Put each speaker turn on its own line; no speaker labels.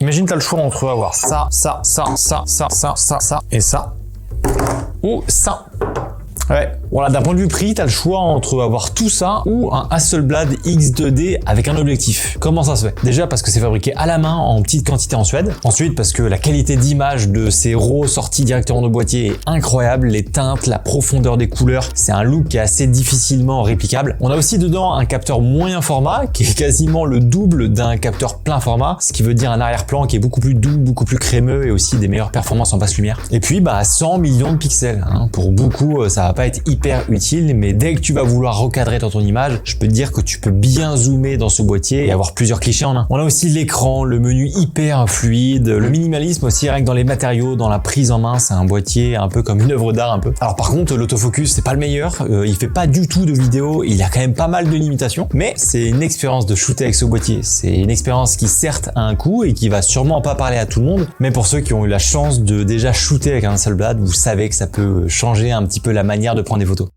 Imagine t'as le choix entre avoir ça et ça. Ou ça. Ouais. Voilà, d'un point de vue prix, t'as le choix entre avoir tout ça ou un Hasselblad X2D avec un objectif. Comment ça se fait? Déjà parce que c'est fabriqué à la main en petite quantité en Suède. Ensuite parce que la qualité d'image de ces RAW sortis directement de boîtier est incroyable. Les teintes, la profondeur des couleurs, c'est un look qui est assez difficilement réplicable. On a aussi dedans un capteur moyen format qui est quasiment le double d'un capteur plein format, ce qui veut dire un arrière-plan qui est beaucoup plus doux, beaucoup plus crémeux et aussi des meilleures performances en basse lumière. Et puis 100 millions de pixels. Pour beaucoup, ça va pas être hyper utile, mais dès que tu vas vouloir recadrer dans ton image, je peux te dire que tu peux bien zoomer dans ce boîtier et avoir plusieurs clichés en un. On a aussi l'écran, le menu hyper fluide, le minimalisme aussi, rien que dans les matériaux, dans la prise en main, c'est un boîtier un peu comme une œuvre d'art un peu. Alors par contre, l'autofocus, c'est pas le meilleur, il fait pas du tout de vidéo, il a quand même pas mal de limitations, mais c'est une expérience de shooter avec ce boîtier. C'est une expérience qui certes a un coût et qui va sûrement pas parler à tout le monde, mais pour ceux qui ont eu la chance de déjà shooter avec un Hasselblad, vous savez que ça peut changer un petit peu la manière de prendre des photos.